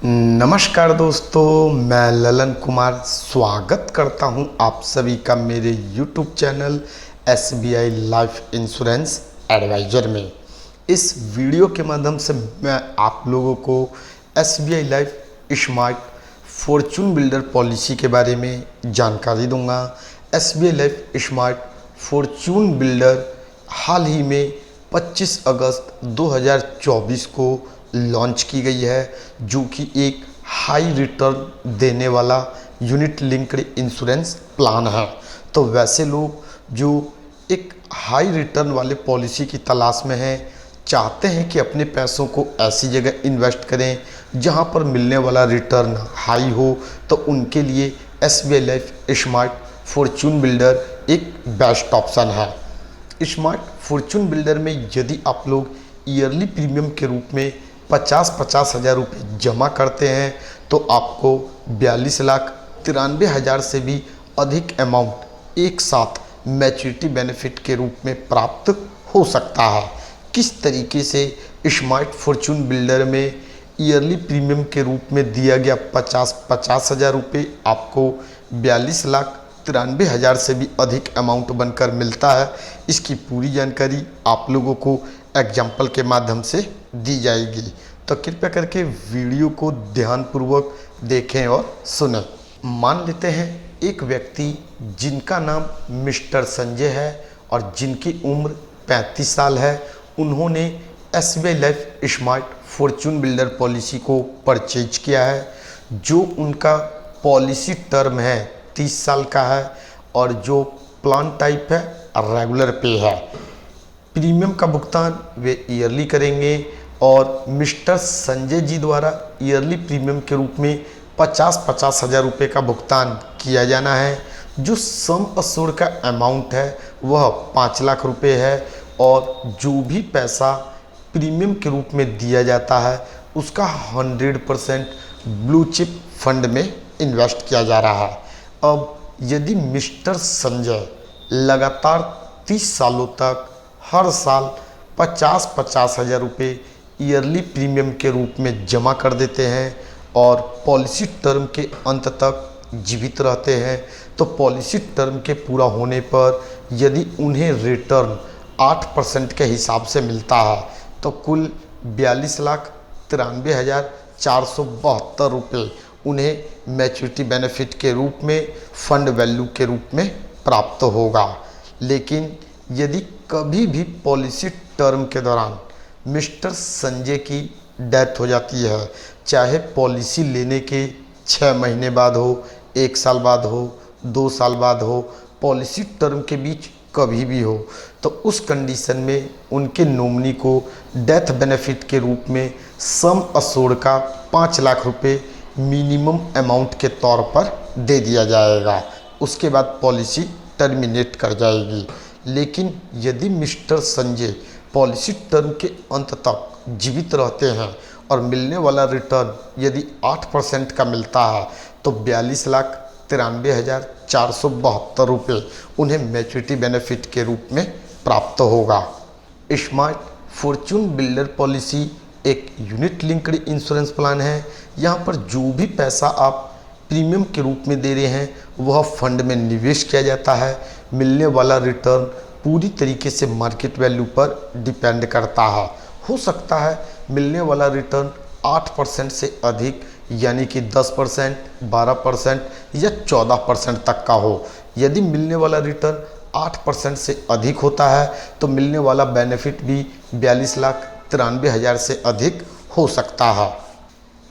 नमस्कार दोस्तों, मैं ललन कुमार स्वागत करता हूं आप सभी का मेरे YouTube channel SBI life insurance advisor में। इस वीडियो के माध्यम से मैं आप लोगों को SBI life smart fortune builder policy के बारे में जानकारी दूंगा। SBI life smart fortune builder हाल ही में 25 अगस्त 2024 को लॉन्च की गई है, जो कि एक हाई रिटर्न देने वाला यूनिट लिंक्ड इंश्योरेंस प्लान है। तो वैसे लोग जो एक हाई रिटर्न वाले पॉलिसी की तलाश में हैं, चाहते हैं कि अपने पैसों को ऐसी जगह इन्वेस्ट करें जहां पर मिलने वाला रिटर्न हाई हो, तो उनके लिए SBI life smart fortune builder एक बेस्ट ऑप्शन है। स्मार्ट फॉर्चून बिल्डर में यदि आप लोग ईयरली प्रीमियम के रूप में 50-50 हज़ार रुपये जमा करते हैं तो आपको 42,93,000 से भी अधिक अमाउंट एक साथ मैच्योरिटी बेनिफिट के रूप में प्राप्त हो सकता है। किस तरीके से स्मार्ट फॉर्चून बिल्डर में ईयरली प्रीमियम के रूप में दिया गया 50-50 हज़ार रुपये आपको 42,93,000 से भी अधिक अमाउंट बनकर मिलता है, इसकी पूरी जानकारी आप लोगों को एग्जाम्पल के माध्यम से दी जाएगी। तो कृपया करके वीडियो को ध्यानपूर्वक देखें और सुनें। मान लेते हैं एक व्यक्ति जिनका नाम मिस्टर संजय है और जिनकी उम्र 35 साल है, उन्होंने SBI life smart fortune builder policy को परचेज किया है। जो उनका पॉलिसी टर्म है 30 साल का है और जो प्लान टाइप है रेगुलर पे है। प्रीमियम का भुगतान वे ईयरली करेंगे और मिस्टर संजय जी द्वारा ईयरली प्रीमियम के रूप में 50-50 हज़ार रुपये का भुगतान किया जाना है। जो सम अश्योर्ड का अमाउंट है वह 5 लाख रुपये है और जो भी पैसा प्रीमियम के रूप में दिया जाता है उसका 100% ब्लू चिप फंड में इन्वेस्ट किया जा रहा है। अब यदि मिस्टर संजय लगातार 30 सालों तक हर साल 50-50 हज़ार रुपये ईयरली प्रीमियम के रूप में जमा कर देते हैं और पॉलिसी टर्म के अंत तक जीवित रहते हैं, तो पॉलिसी टर्म के पूरा होने पर यदि उन्हें रिटर्न 8% के हिसाब से मिलता है तो कुल 42,93,472 रुपये उन्हें मैच्योरिटी बेनिफिट के रूप में फंड वैल्यू के रूप में प्राप्त होगा। लेकिन यदि कभी भी पॉलिसी टर्म के दौरान मिस्टर संजय की डेथ हो जाती है, चाहे पॉलिसी लेने के 6 महीने बाद हो, 1 साल बाद हो, 2 साल बाद हो, पॉलिसी टर्म के बीच कभी भी हो, तो उस कंडीशन में उनके नॉमिनी को डेथ बेनिफिट के रूप में सम अश्योर्ड का 5 लाख रुपये मिनिमम अमाउंट के तौर पर दे दिया जाएगा। उसके बाद पॉलिसी टर्मिनेट कर जाएगी। लेकिन यदि मिस्टर संजय पॉलिसी टर्म के अंत तक जीवित रहते हैं और मिलने वाला रिटर्न यदि 8% का मिलता है तो 42,93,472 रुपये उन्हें मैच्योरिटी बेनिफिट के रूप में प्राप्त होगा। स्मार्ट फॉर्चून बिल्डर पॉलिसी एक यूनिट लिंक्ड इंश्योरेंस प्लान है। यहाँ पर जो भी पैसा आप प्रीमियम के रूप में दे रहे हैं वह फंड में निवेश किया जाता है। मिलने वाला रिटर्न पूरी तरीके से मार्केट वैल्यू पर डिपेंड करता है। हो सकता है मिलने वाला रिटर्न 8% से अधिक यानी कि 10%, 12% या 14% तक का हो। यदि मिलने वाला रिटर्न 8% से अधिक होता है तो मिलने वाला बेनिफिट भी 42,93,000 से अधिक हो सकता है।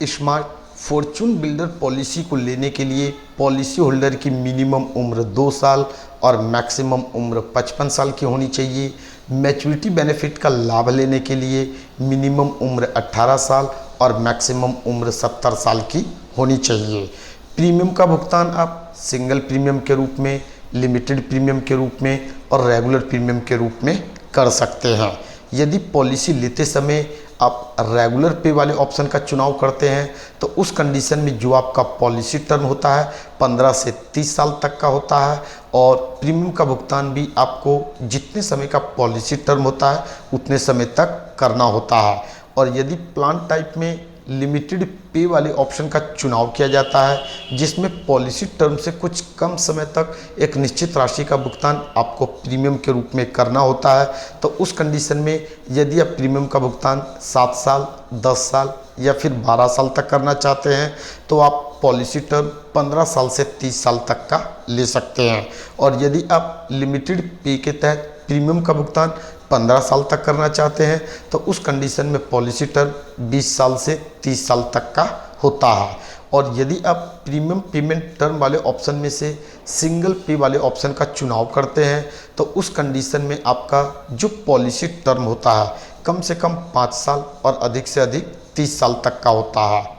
स्मार्ट फॉर्चून बिल्डर पॉलिसी को लेने के लिए पॉलिसी होल्डर की मिनिमम उम्र 2 साल और मैक्सिमम उम्र 55 साल की होनी चाहिए। मैच्योरिटी बेनिफिट का लाभ लेने के लिए मिनिमम उम्र 18 साल और मैक्सिमम उम्र 70 साल की होनी चाहिए। प्रीमियम का भुगतान आप सिंगल प्रीमियम के रूप में, लिमिटेड प्रीमियम के रूप में और रेगुलर प्रीमियम के रूप में कर सकते हैं। यदि पॉलिसी लेते समय आप रेगुलर पे वाले ऑप्शन का चुनाव करते हैं तो उस कंडीशन में जो आपका पॉलिसी टर्म होता है 15 से 30 साल तक का होता है और प्रीमियम का भुगतान भी आपको जितने समय का पॉलिसी टर्म होता है उतने समय तक करना होता है। और यदि प्लान टाइप में लिमिटेड पे वाले ऑप्शन का चुनाव किया जाता है, जिसमें पॉलिसी टर्म से कुछ कम समय तक एक निश्चित राशि का भुगतान आपको प्रीमियम के रूप में करना होता है। तो उस कंडीशन में यदि आप प्रीमियम का भुगतान 7 साल, 10 साल या फिर 12 साल तक करना चाहते हैं तो आप पॉलिसी टर्म 15 साल से 30 साल तक का ले सकते हैं। और यदि आप लिमिटेड पे के तहत प्रीमियम का भुगतान 15 साल तक करना चाहते हैं तो उस कंडीशन में पॉलिसी टर्म 20 साल से 30 साल तक का होता है। और यदि आप प्रीमियम पेमेंट टर्म वाले ऑप्शन में से सिंगल पे वाले ऑप्शन का चुनाव करते हैं तो उस कंडीशन में आपका जो पॉलिसी टर्म होता है कम से कम 5 साल और अधिक से अधिक 30 साल तक का होता है।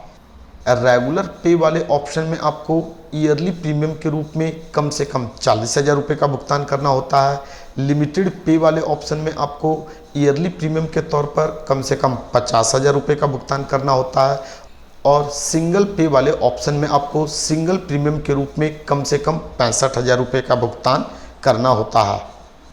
रेगुलर पे वाले ऑप्शन में आपको ईयरली प्रीमियम के रूप में कम से कम 40,000 रुपये का भुगतान करना होता है। लिमिटेड पे वाले ऑप्शन में आपको ईयरली प्रीमियम के तौर पर कम से कम 50,000 रुपये का भुगतान करना होता है। और सिंगल पे वाले ऑप्शन में आपको सिंगल प्रीमियम के रूप में कम से कम 65,000 रुपये का भुगतान करना होता है।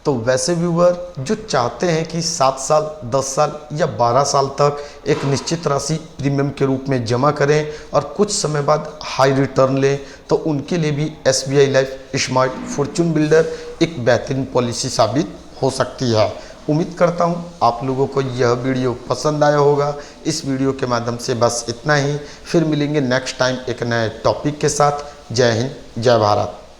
तो वैसे व्यूअर जो चाहते हैं कि 7 साल, 10 साल या 12 साल तक एक निश्चित राशि प्रीमियम के रूप में जमा करें और कुछ समय बाद हाई रिटर्न लें, तो उनके लिए भी SBI life smart fortune builder एक बेहतरीन पॉलिसी साबित हो सकती है। उम्मीद करता हूं आप लोगों को यह वीडियो पसंद आया होगा। इस वीडियो के माध्यम से बस इतना ही, फिर मिलेंगे नेक्स्ट टाइम एक नए टॉपिक के साथ। जय हिंद, जय भारत।